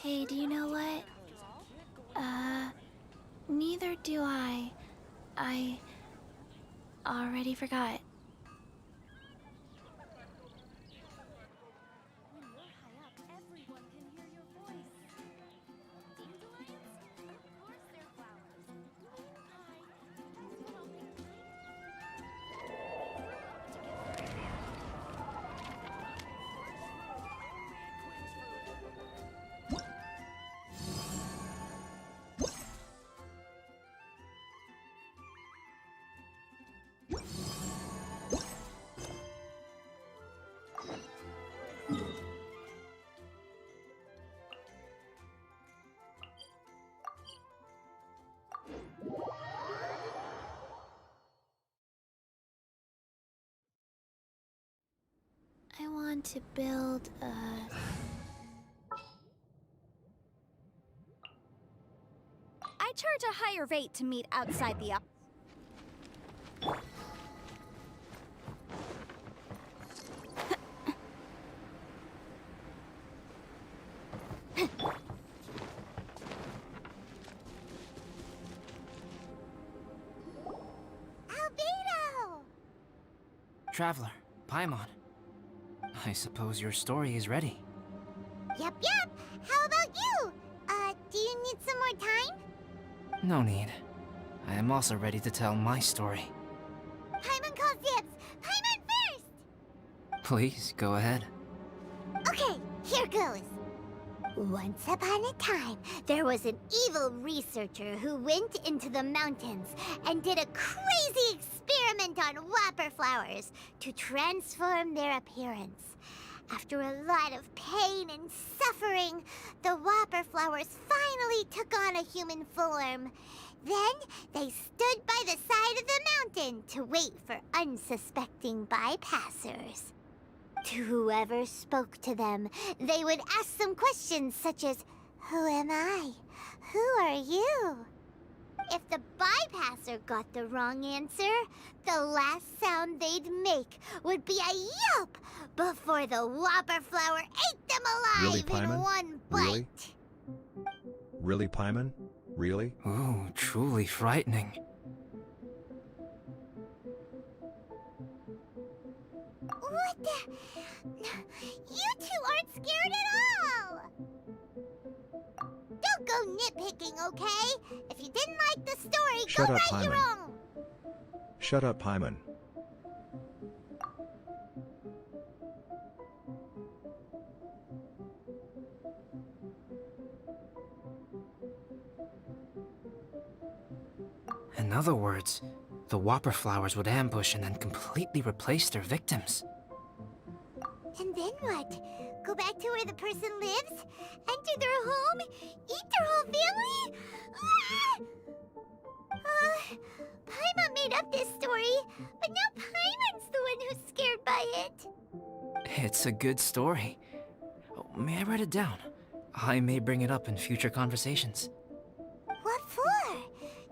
Hey, do you know what? Neither do I. I already forgot. When you're high up, everyone can hear your voice. Dandelions? Of course they're flowers. Hi, you guys wanna help me I want to build a... I charge a higher rate to meet outside the office. Albedo! Traveler, Paimon. I suppose your story is ready. Yep. How about you? Do you need some more time? No need. I am also ready to tell my story. Paimon calls dibs! Paimon first! Please, go ahead. Okay, here goes. Once upon a time, there was an evil researcher who went into the mountains and did a crazy experiment on whopper flowers to transform their appearance. After a lot of pain and suffering, the whopper flowers finally took on a human form. Then they stood by the side of the mountain to wait for unsuspecting bypassers. To whoever spoke to them, they would ask them questions such as, "Who am I? Who are you?" If the bypasser got the wrong answer, the last sound they'd make would be a yelp before the whopper flower ate them alive Really, in Paimon? one Really? bite. Really, Paimon? Really? Ooh, truly frightening. What the? You two aren't scared at all! Don't go nitpicking, okay? If you didn't like the story, Shut go up, write your Paimon. own! Shut up, Paimon. In other words, the whopper flowers would ambush and then completely replace their victims. And then what? Go back to where the person lives? Enter their home? Eat their whole family? Paimon made up this story, but now Paimon's the one who's scared by it. It's a good story. Oh, may I write it down? I may bring it up in future conversations. What for?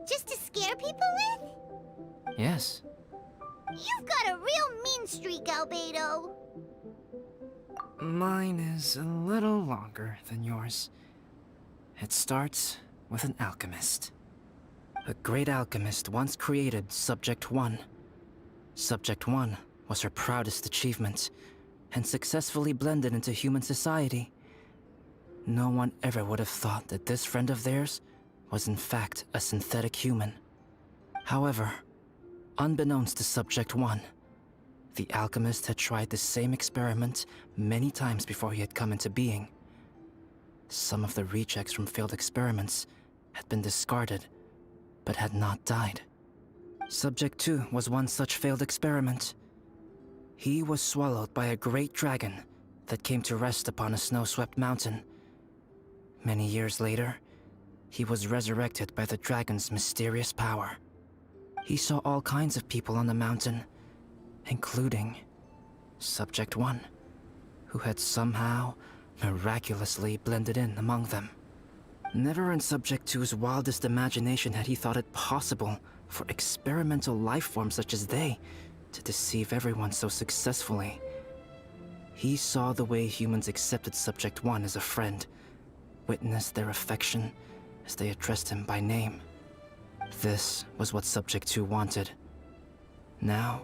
Just to scare people with? Yes. You've got a real mean streak, Albedo. Mine is a little longer than yours. It starts with an alchemist. A great alchemist once created Subject 1. Subject 1 was her proudest achievement, and successfully blended into human society. No one ever would have thought that this friend of theirs was in fact a synthetic human. However, unbeknownst to Subject 1, the alchemist had tried the same experiment many times before he had come into being. Some of the rejects from failed experiments had been discarded, but had not died. Subject 2 was one such failed experiment. He was swallowed by a great dragon that came to rest upon a snow-swept mountain. Many years later, he was resurrected by the dragon's mysterious power. He saw all kinds of people on the mountain, including Subject 1, who had somehow miraculously blended in among them. Never in Subject 2's wildest imagination had he thought it possible for experimental life forms such as they to deceive everyone so successfully. He saw the way humans accepted Subject 1 as a friend, witnessed their affection as they addressed him by name. This was what Subject 2 wanted. Now,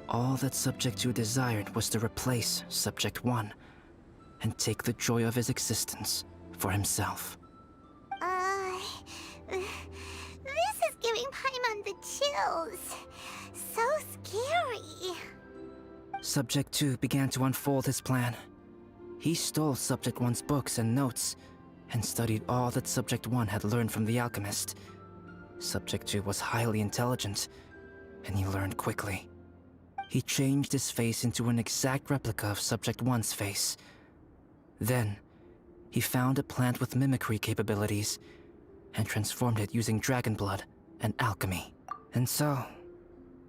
all that Subject 2 desired was to replace Subject 1 and take the joy of his existence for himself. This is giving Paimon the chills. So scary. Subject 2 began to unfold his plan. He stole Subject 1's books and notes and studied all that Subject 1 had learned from the alchemist. Subject 2 was highly intelligent, and he learned quickly. He changed his face into an exact replica of Subject 1's face. Then, he found a plant with mimicry capabilities and transformed it using dragon blood and alchemy. And so,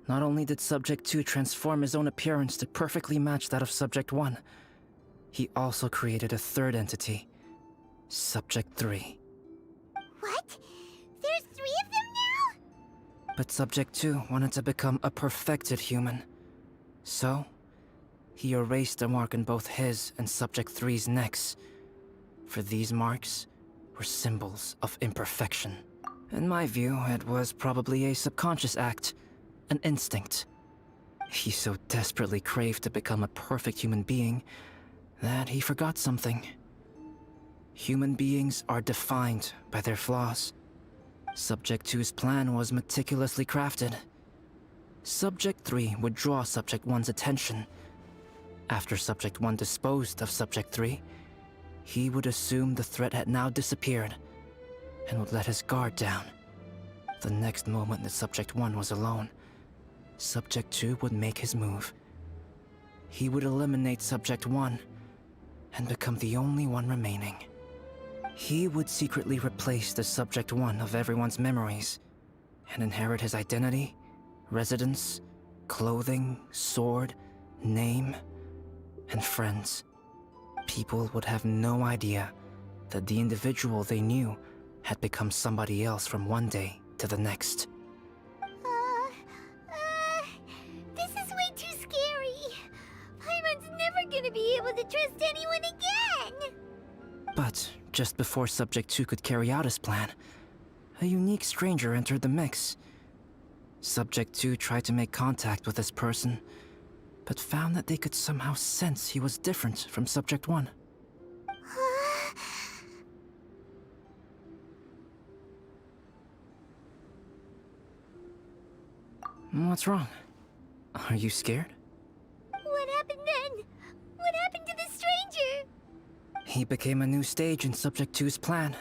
not only did Subject 2 transform his own appearance to perfectly match that of Subject 1, he also created a third entity, Subject 3. What? There's 3 of them now? But Subject 2 wanted to become a perfected human. So, he erased a mark in both his and Subject 3's necks. For these marks were symbols of imperfection. In my view, it was probably a subconscious act, an instinct. He so desperately craved to become a perfect human being that he forgot something. Human beings are defined by their flaws. Subject 2's plan was meticulously crafted. Subject 3 would draw Subject 1's attention. After Subject 1 disposed of Subject 3, he would assume the threat had now disappeared and would let his guard down. The next moment that Subject 1 was alone, Subject 2 would make his move. He would eliminate Subject 1 and become the only one remaining. He would secretly replace the Subject 1 of everyone's memories and inherit his identity, residence, clothing, sword, name, and friends. People would have no idea that the individual they knew had become somebody else from one day to the next. This is way too scary. Paimon's never gonna be able to trust anyone again. But just before Subject 2 could carry out his plan, a unique stranger entered the mix. Subject 2 tried to make contact with this person, but found that they could somehow sense he was different from Subject 1. What's wrong? Are you scared? What happened then? What happened to the stranger? He became a new stage in Subject 2's plan.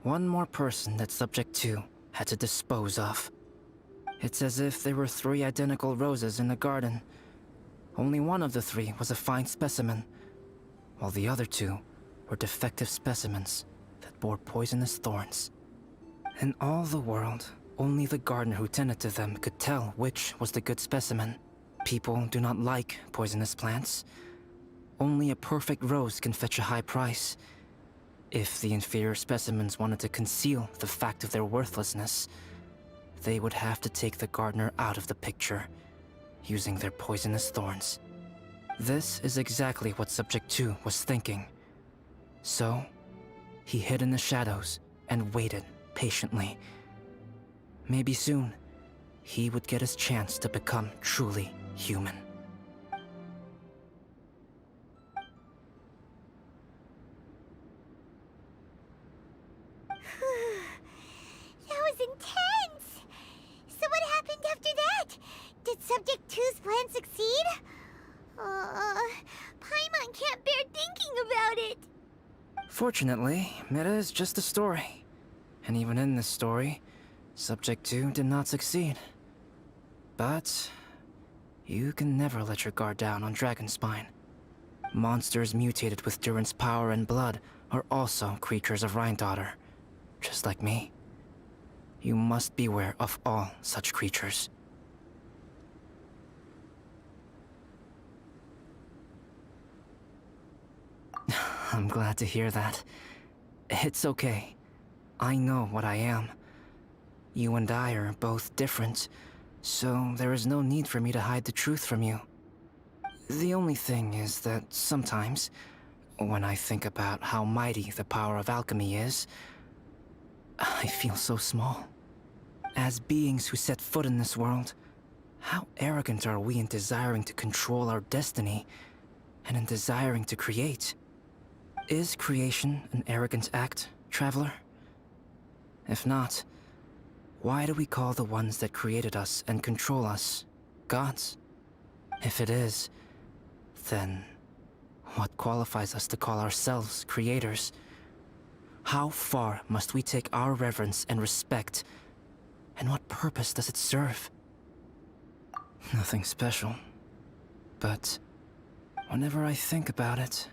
One more person that Subject 2 had to dispose of. It's as if there were 3 identical roses in a garden. Only one of the 3 was a fine specimen, while the other 2 were defective specimens that bore poisonous thorns. In all the world, only the gardener who tended to them could tell which was the good specimen. People do not like poisonous plants. Only a perfect rose can fetch a high price. If the inferior specimens wanted to conceal the fact of their worthlessness, they would have to take the gardener out of the picture, using their poisonous thorns. This is exactly what Subject 2 was thinking. So, he hid in the shadows and waited patiently. Maybe soon, he would get his chance to become truly human. That was intense! So what happened after that? Did Subject 2's plan succeed? Paimon can't bear thinking about it. Fortunately, it is just a story. And even in this story, Subject 2 did not succeed. But you can never let your guard down on Dragonspine. Monsters mutated with Durin's power and blood are also creatures of Rhine-Daughter, just like me. You must beware of all such creatures. I'm glad to hear that. It's okay. I know what I am. You and I are both different, so there is no need for me to hide the truth from you. The only thing is that sometimes, when I think about how mighty the power of alchemy is, I feel so small. As beings who set foot in this world, how arrogant are we in desiring to control our destiny, and in desiring to create? Is creation an arrogant act, traveler? If not, why do we call the ones that created us and control us gods? If it is, then what qualifies us to call ourselves creators? How far must we take our reverence and respect, and what purpose does it serve? Nothing special, but whenever I think about it,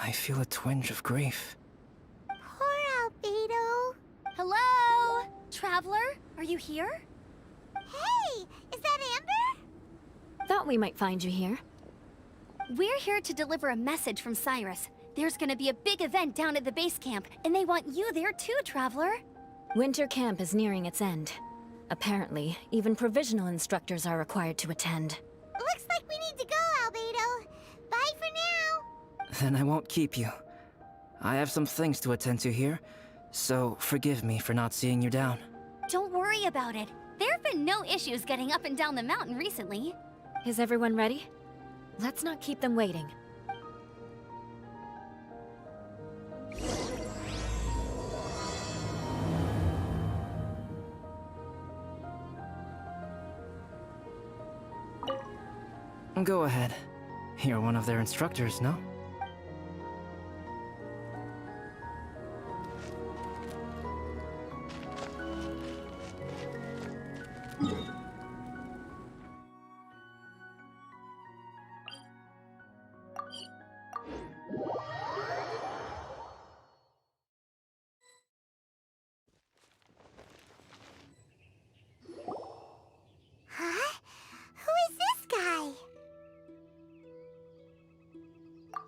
I feel a twinge of grief. Poor Albedo. Hello? Traveler, are you here? Hey, is that Amber? Thought we might find you here. We're here to deliver a message from Cyrus. There's gonna be a big event down at the base camp, and they want you there too, Traveler. Winter camp is nearing its end. Apparently, even provisional instructors are required to attend. Looks like we need to go, Albedo. Bye for now. Then I won't keep you. I have some things to attend to here, so forgive me for not seeing you down. Don't worry about it. There have been no issues getting up and down the mountain recently. Is everyone ready? Let's not keep them waiting. Go ahead. You're one of their instructors, no? Huh? Who is this guy?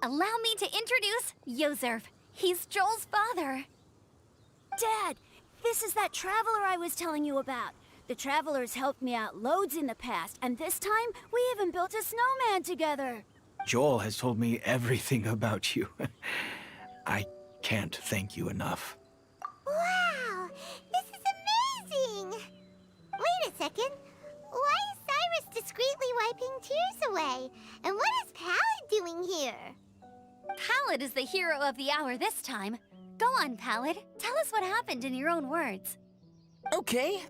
Allow me to introduce Yozerv. He's Joel's father. Dad, this is that traveler I was telling you about. The traveler's helped me out loads in the past, and this time we even built a snowman together. Joel has told me everything about you. I can't thank you enough. Wow, this is amazing! Wait a second. Why is Cyrus discreetly wiping tears away? And what is Pallid doing here? Pallid is the hero of the hour this time. Go on, Pallid. Tell us what happened in your own words. Okay.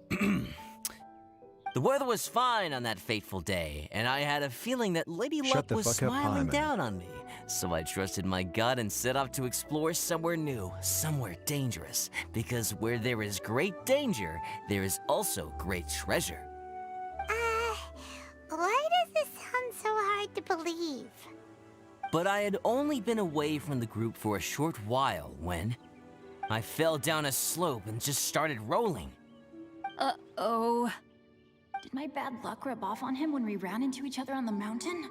The weather was fine on that fateful day, and I had a feeling that Lady Shut Luck the was fuck up, smiling Hyman. down on me. So I trusted my gut and set off to explore somewhere new, somewhere dangerous. Because where there is great danger, there is also great treasure. Why does this sound so hard to believe? But I had only been away from the group for a short while when I fell down a slope and just started rolling. Uh-oh. Did my bad luck rub off on him when we ran into each other on the mountain?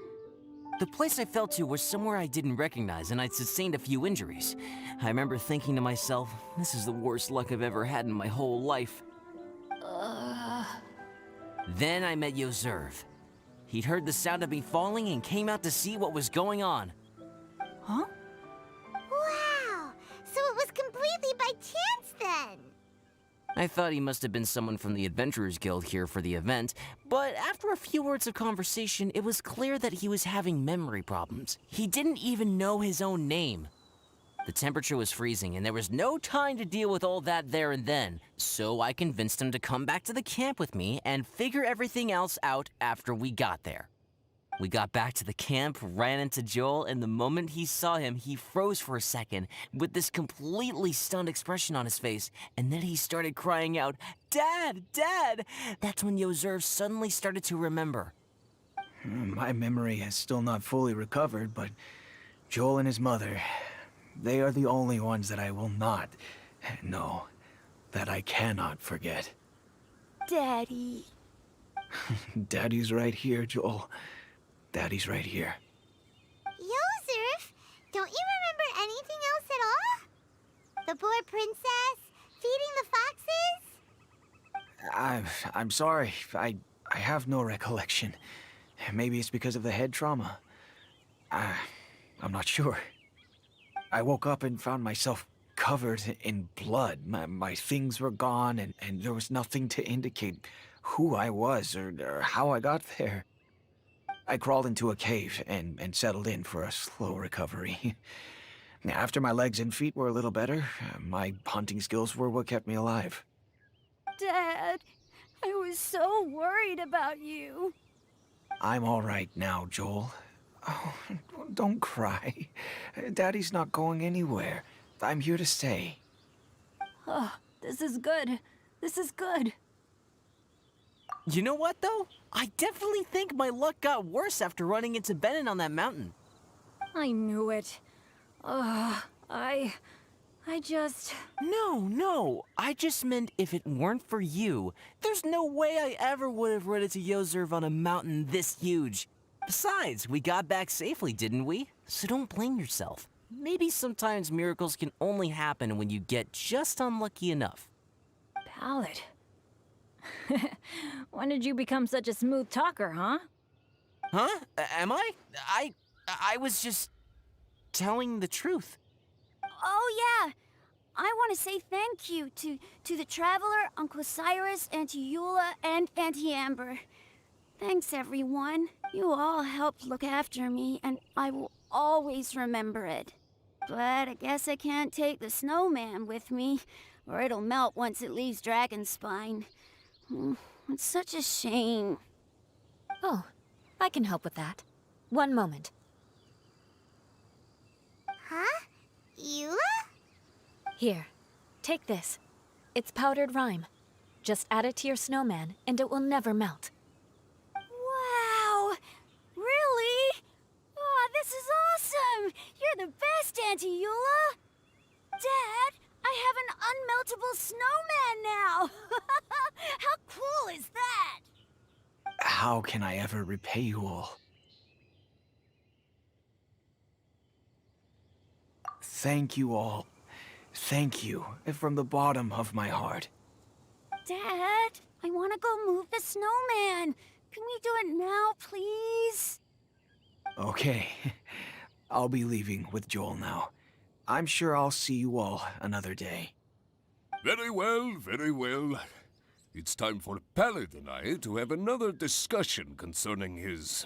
The place I fell to was somewhere I didn't recognize, and I'd sustained a few injuries. I remember thinking to myself, this is the worst luck I've ever had in my whole life. Then I met Yozerv. He'd heard the sound of me falling and came out to see what was going on. Huh? Wow, so it was completely by chance then. I thought he must have been someone from the Adventurers Guild here for the event, but after a few words of conversation, it was clear that he was having memory problems. He didn't even know his own name. The temperature was freezing, and there was no time to deal with all that there and then, so I convinced him to come back to the camp with me and figure everything else out after we got there. We got back to the camp, ran into Joel, and the moment he saw him, he froze for a second with this completely stunned expression on his face, and then he started crying out, "Dad! Dad!" That's when Yozerv suddenly started to remember. My memory has still not fully recovered, but Joel and his mother, they are the only ones that I will not, no, that I cannot forget. Daddy. Daddy's right here, Joel. Daddy's right here. Yozerf, don't you remember anything else at all? The poor princess, feeding the foxes? I'm sorry. I have no recollection. Maybe it's because of the head trauma. I'm not sure. I woke up and found myself covered in blood. My things were gone, and there was nothing to indicate who I was or how I got there. I crawled into a cave and settled in for a slow recovery. After my legs and feet were a little better, my hunting skills were what kept me alive. Dad, I was so worried about you. I'm all right now, Joel. Oh, don't cry. Daddy's not going anywhere. I'm here to stay. Oh, this is good. This is good. You know what, though? I definitely think my luck got worse after running into Benin on that mountain. I knew it. Ugh, I just... No. I just meant if it weren't for you, there's no way I ever would have run into Yozerv on a mountain this huge. Besides, we got back safely, didn't we? So don't blame yourself. Maybe sometimes miracles can only happen when you get just unlucky enough. Ballad. When did you become such a smooth talker, huh? Huh? Am I? I was just telling the truth. Oh, yeah. I want to say thank you to the Traveler, Uncle Cyrus, Auntie Eula, and Auntie Amber. Thanks, everyone. You all helped look after me, and I will always remember it. But I guess I can't take the snowman with me, or it'll melt once it leaves Dragonspine. It's such a shame. Oh, I can help with that. One moment. Huh? Eula? Here, take this. It's powdered rime. Just add it to your snowman, and it will never melt. Wow! Really? Oh, this is awesome! You're the best, Auntie Eula! Dad, I have an unmeltable snowman now! How cool is that? How can I ever repay you all? Thank you all. Thank you from the bottom of my heart. Dad, I want to go move the snowman. Can we do it now, please? Okay, I'll be leaving with Joel now. I'm sure I'll see you all another day. Very well, very well. It's time for Pallid and I to have another discussion concerning his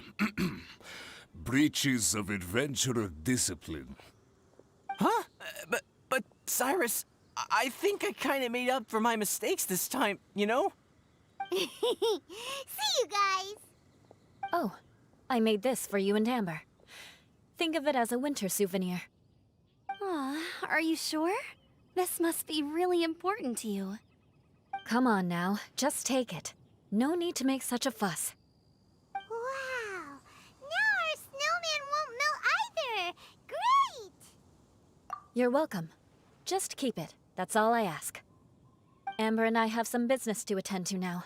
breaches of adventurer discipline. Huh? But Cyrus, I think I kind of made up for my mistakes this time, you know? See you guys! Oh, I made this for you and Amber. Think of it as a winter souvenir. Are you sure? This must be really important to you. Come on now, just take it. No need to make such a fuss. Wow! Now our snowman won't melt either! Great! You're welcome. Just keep it. That's all I ask. Amber and I have some business to attend to now.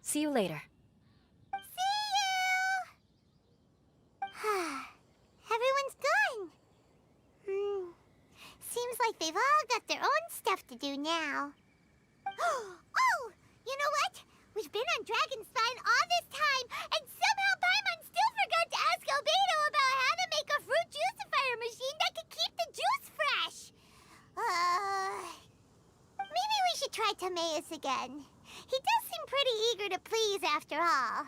See you later. See you! Everyone's gone. Seems like they've all got their own stuff to do now. Oh! You know what? We've been on Dragonspine all this time, and somehow Paimon still forgot to ask Albedo about how to make a fruit juicifier machine that could keep the juice fresh. Maybe we should try Timaeus again. He does seem pretty eager to please after all.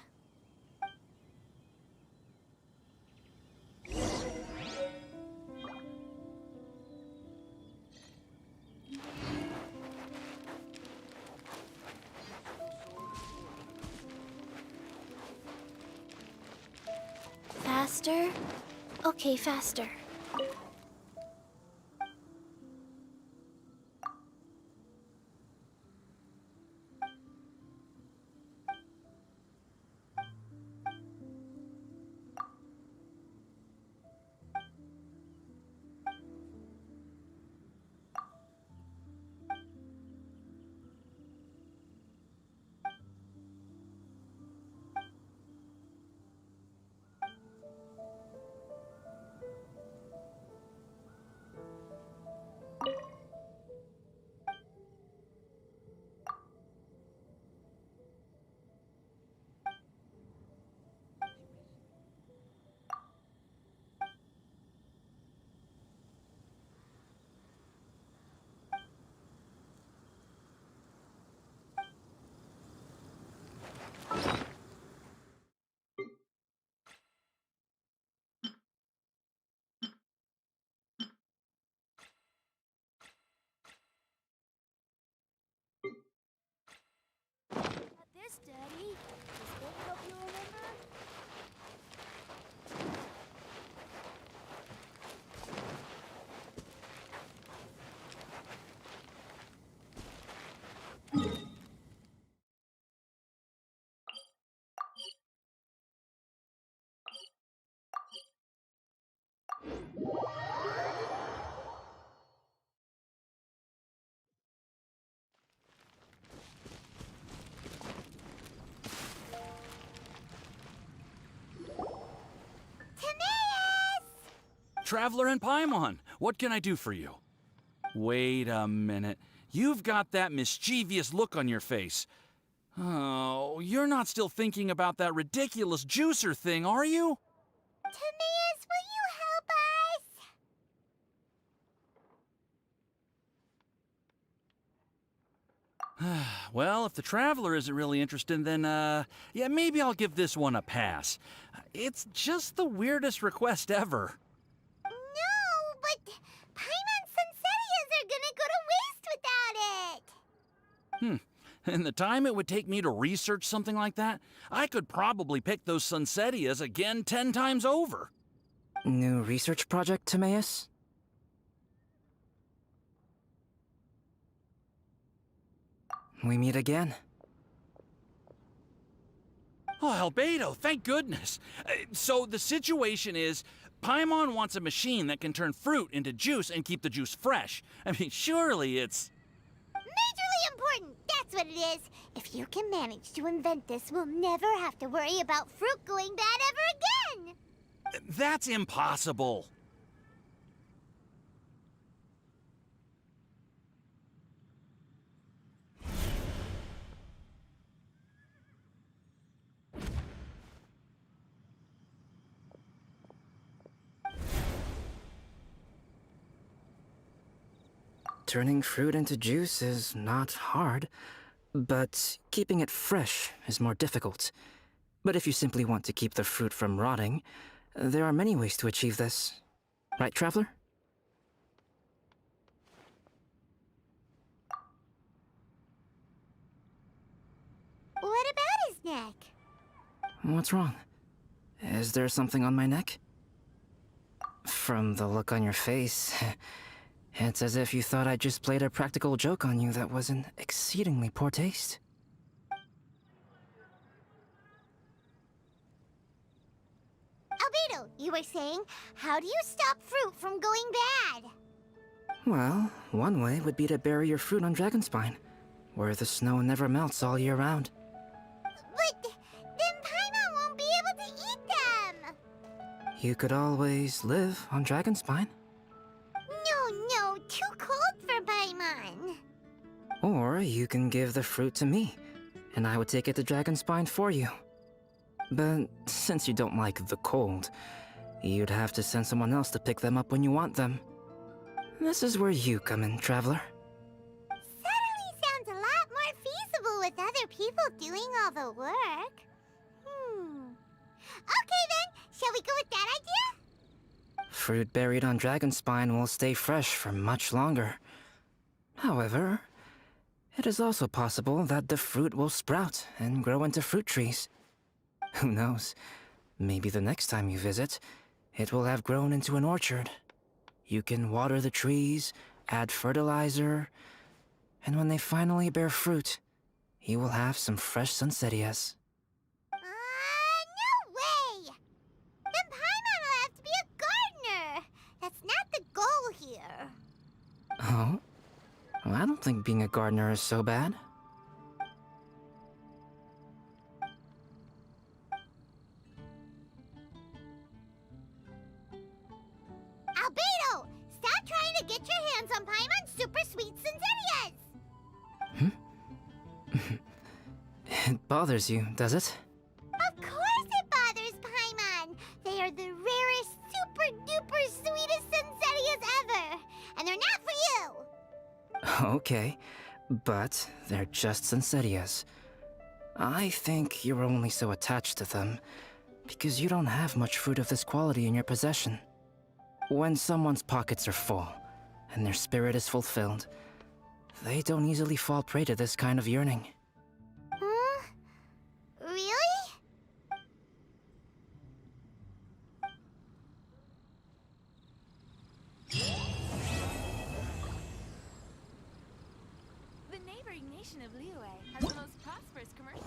Faster? Okay, faster. Traveler and Paimon, what can I do for you? Wait a minute. You've got that mischievous look on your face. Oh, you're not still thinking about that ridiculous juicer thing, are you? Timaeus, will you help us? Well, if the Traveler isn't really interested, then, yeah, maybe I'll give this one a pass. It's just the weirdest request ever. No, but Paimon's Sunsetias are gonna go to waste without it. And the time it would take me to research something like that, I could probably pick those Sunsetias again 10 times over. New research project, Timaeus? We meet again. Oh, Albedo, thank goodness. So the situation is, Paimon wants a machine that can turn fruit into juice and keep the juice fresh. I mean, surely it's... Majorly important, that's what it is. If you can manage to invent this, we'll never have to worry about fruit going bad ever again. That's impossible. Turning fruit into juice is not hard, but keeping it fresh is more difficult. But if you simply want to keep the fruit from rotting, there are many ways to achieve this. Right, Traveler? What about his neck? What's wrong? Is there something on my neck? From the look on your face, it's as if you thought I just played a practical joke on you that was in exceedingly poor taste. Albedo, you were saying, how do you stop fruit from going bad? Well, one way would be to bury your fruit on Dragonspine, where the snow never melts all year round. But then Paimon won't be able to eat them! You could always live on Dragonspine. No, too cold for Paimon. Or you can give the fruit to me, and I would take it to Dragonspine for you. But since you don't like the cold, you'd have to send someone else to pick them up when you want them. This is where you come in, Traveler. Suddenly sounds a lot more feasible with other people doing all the work. Okay then, shall we go with that idea? Fruit buried on Dragonspine will stay fresh for much longer. However, it is also possible that the fruit will sprout and grow into fruit trees. Who knows? Maybe the next time you visit, it will have grown into an orchard. You can water the trees, add fertilizer, and when they finally bear fruit, you will have some fresh Sunsetias. No way! Then Paimon will have to be a gardener. That's not the goal here. Oh? Well, I don't think being a gardener is so bad. Albedo! Stop trying to get your hands on Paimon's super sweet Sunsetias! It bothers you, does it? Of course it bothers Paimon! They are the rarest, super-duper sweetest Sunsetias ever! And they're not for you! Okay, but they're just Sunsetias. I think you're only so attached to them because you don't have much fruit of this quality in your possession. When someone's pockets are full and their spirit is fulfilled, they don't easily fall prey to this kind of yearning. Huh? Really? The neighboring nation of Liyue has the most prosperous commercial.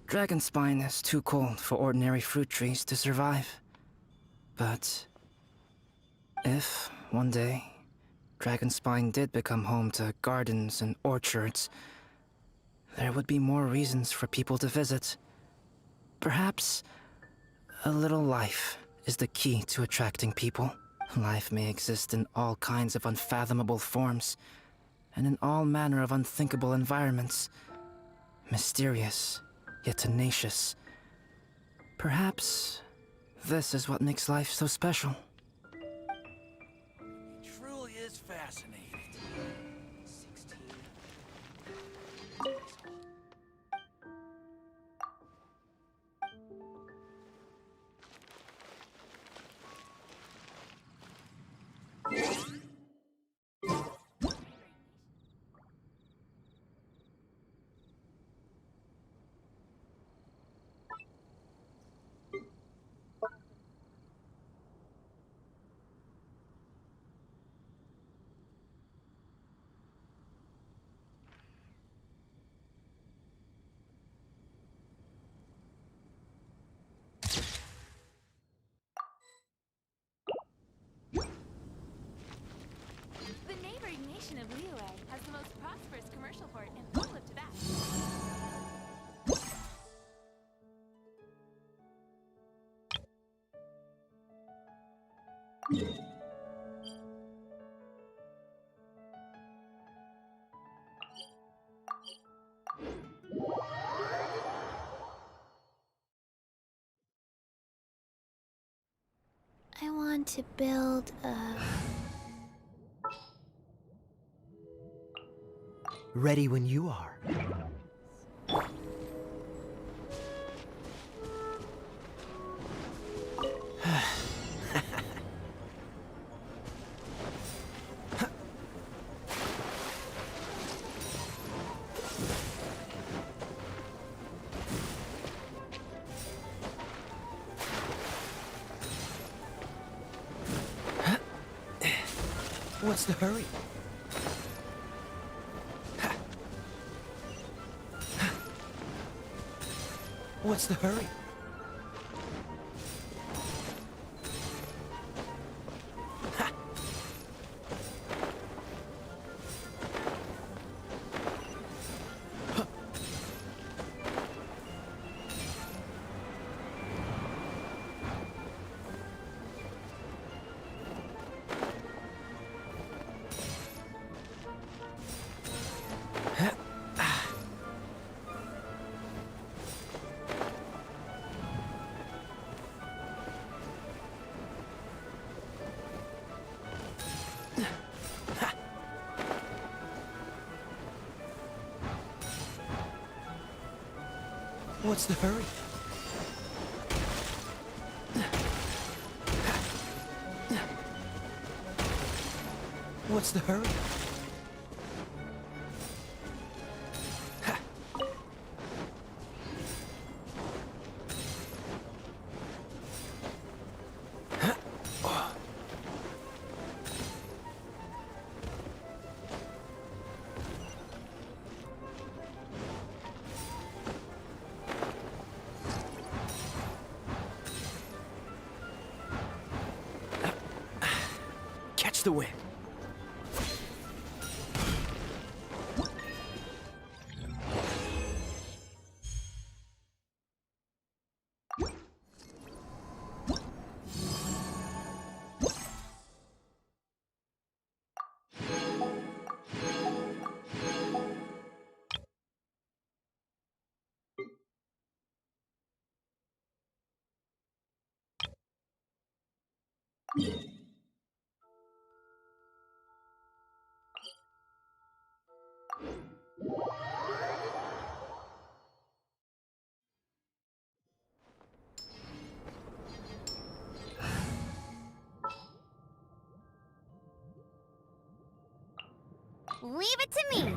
Dragonspine is too cold for ordinary fruit trees to survive. But if, one day, Dragonspine did become home to gardens and orchards, there would be more reasons for people to visit. Perhaps a little life is the key to attracting people. Life may exist in all kinds of unfathomable forms, and in all manner of unthinkable environments. Mysterious, yet tenacious. Perhaps this is what makes life so special. It truly is fascinating. The neighboring nation of Liyue has the most prosperous commercial port, and we'll live to that. I want to build a... Ready when you are. What's the hurry? What's the hurry? What's the hurry? What's the hurry? Catch the wind. Leave it to me!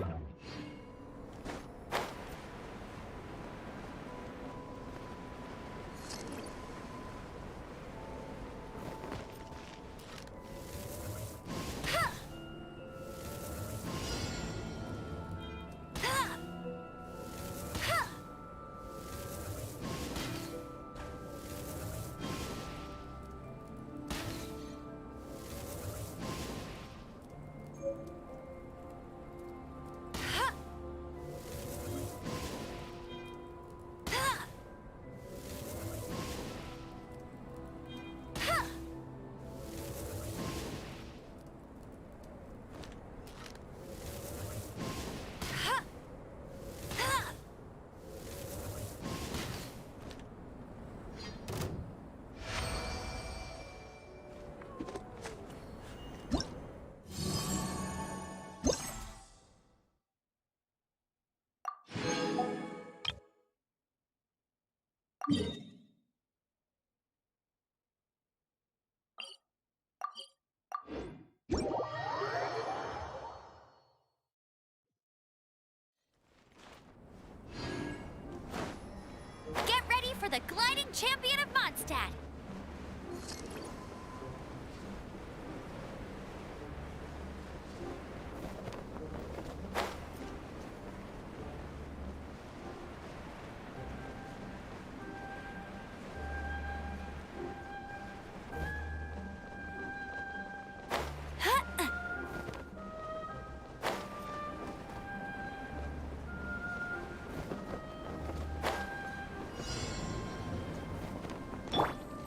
at.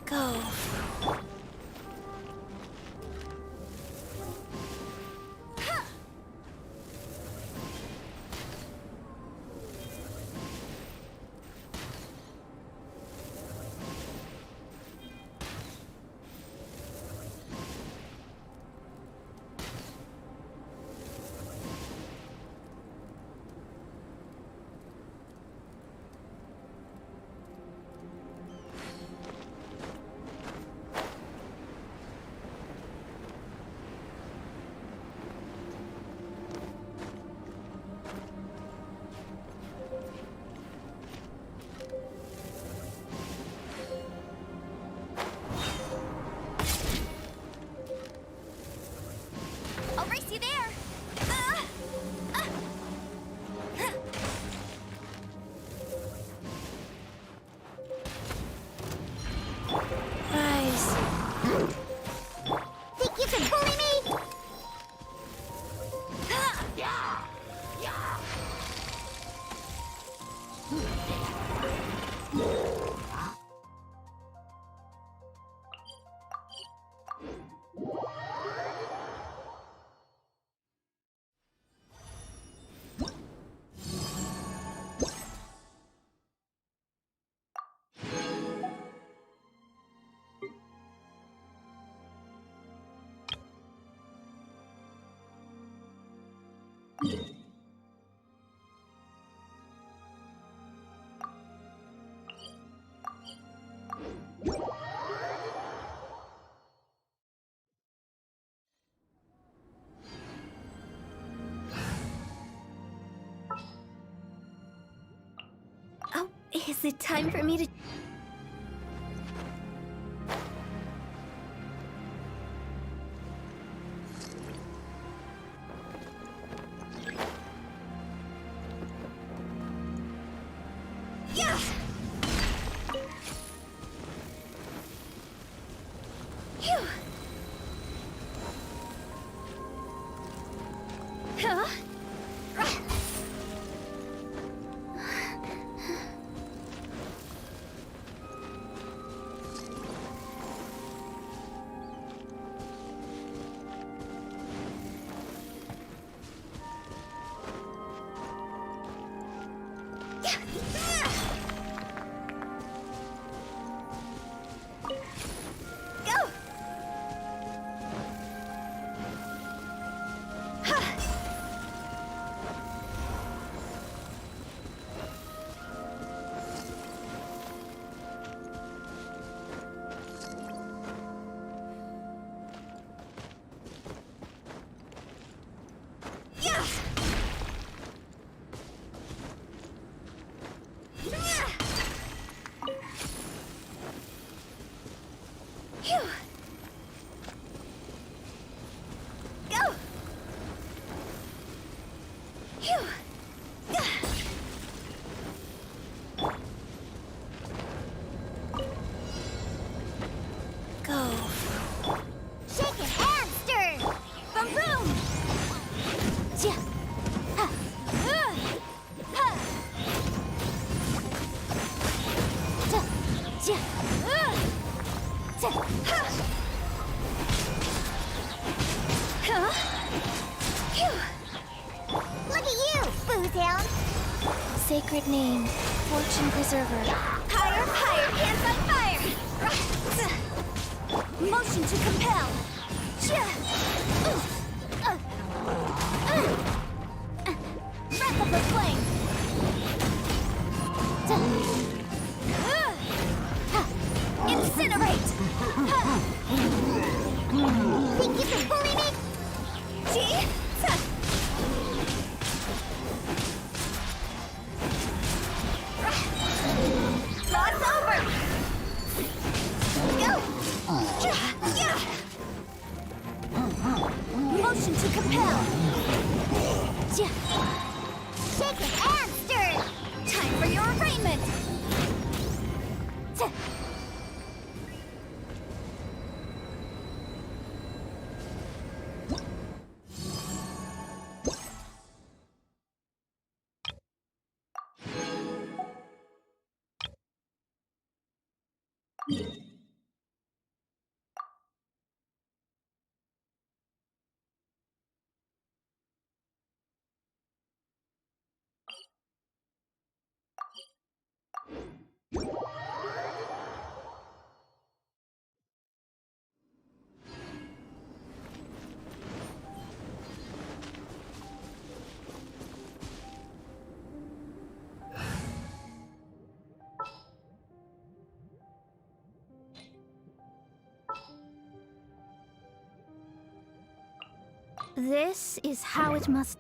Go. I'll race you there. Rise. Think you can bully me? Oh, is it time for me to... Yeah! Phew. Huh? Go! Yeah! Phew. Go! Phew. Go. Shake it and stir. Boom boom! Ja. Ha. Ha! Ja. Ja. Ja. Huh? Phew. Look at you, Boozehound. Sacred name, fortune preserver. Higher, higher, hands on fire! Motion to compel! Breath of the flame! Incinerate! Think you can bully me? Gee! Lots over! compel. Shaken and stirred. Time for your arraignment. This is how it must.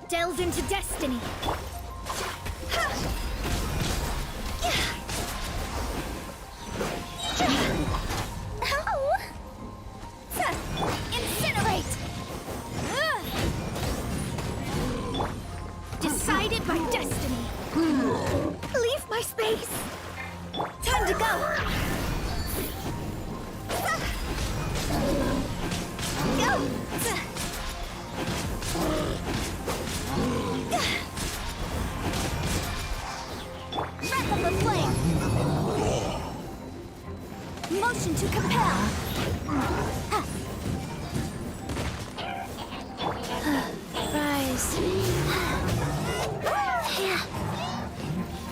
Delve into destiny. Incinerate! Decided by destiny. Leave my space. Time to go. Go! Breath of the flame! Motion to compel! Rise.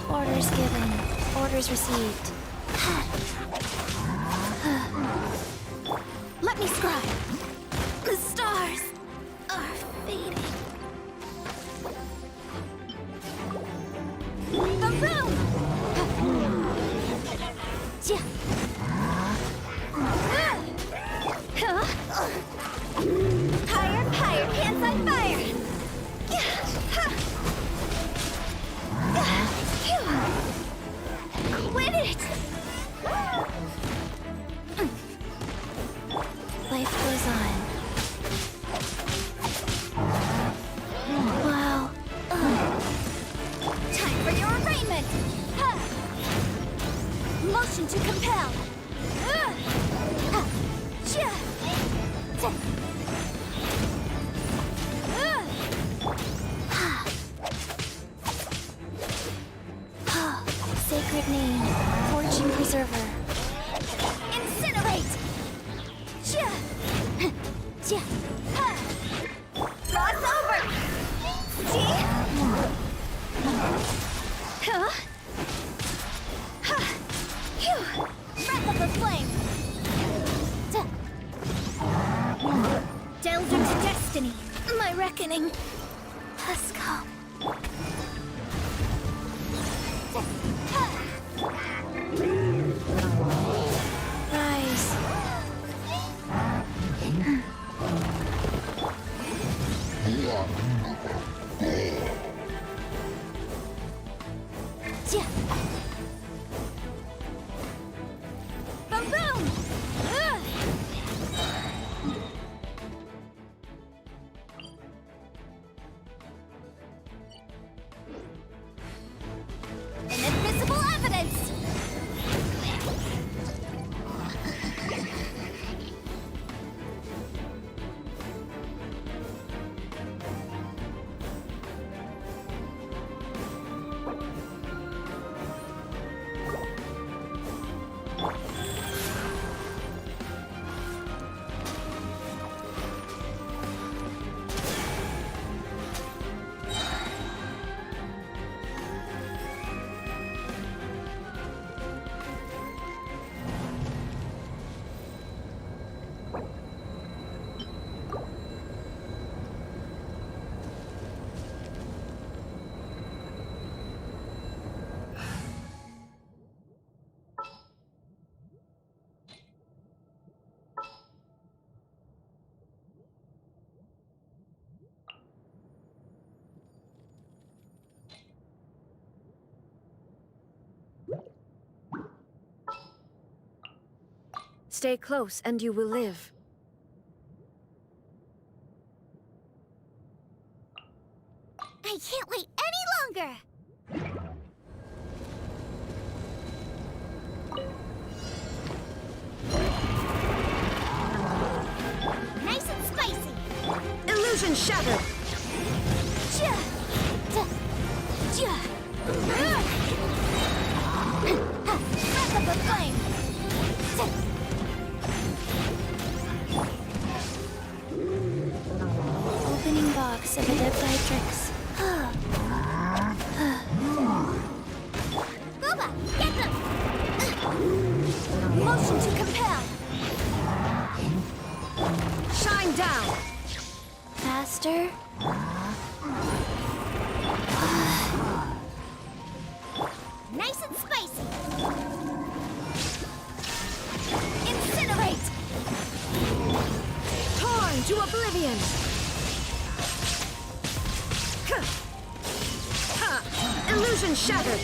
Orders given. Orders received. Let me scribe. The stars are fading. The room! Higher, higher, pants on fire! Quit it! Life goes on. Wow. Time for your arraignment! Motion to compel! Sacred name, fortune preserver. Incinerate! Cross over! destiny, my reckoning. Let's go. Rise. Yeah. Boom boom! Ugh. Inadmissible evidence! Stay close and you will live. I can't wait any longer! Nice and spicy! Illusion shattered! Breath of the flame! Opening box of Adeptitrix. Booba, get them! Motion to compel! Shine down! Faster? Nice and spicy! Incinerate! Torn to oblivion! Illusion shattered!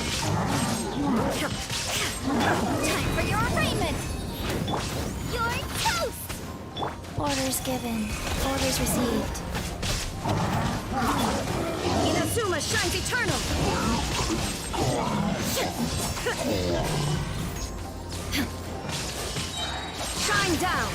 Time for your arraignment! You're toast! Orders given. Orders received. Inazuma shines eternal! Shine down!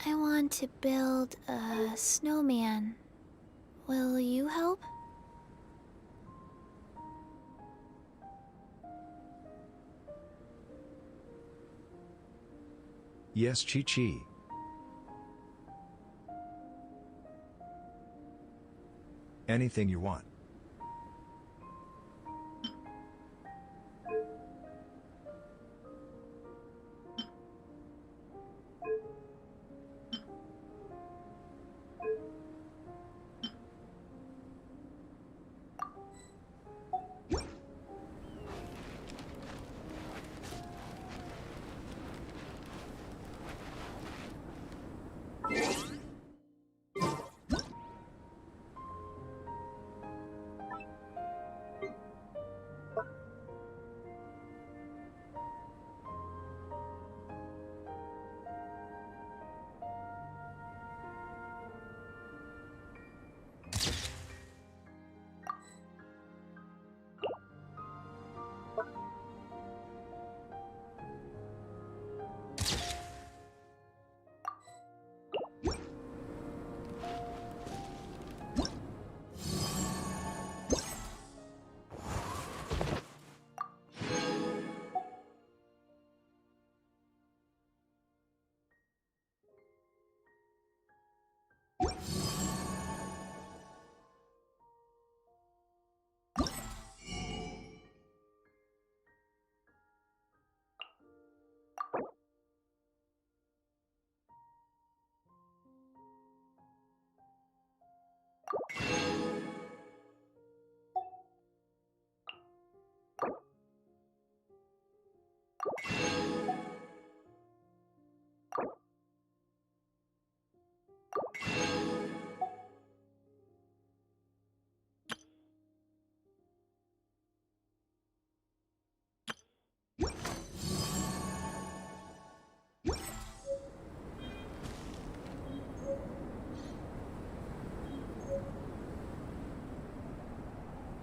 I want to build a snowman. Will you help? Yes, Chi-Chi. Anything you want.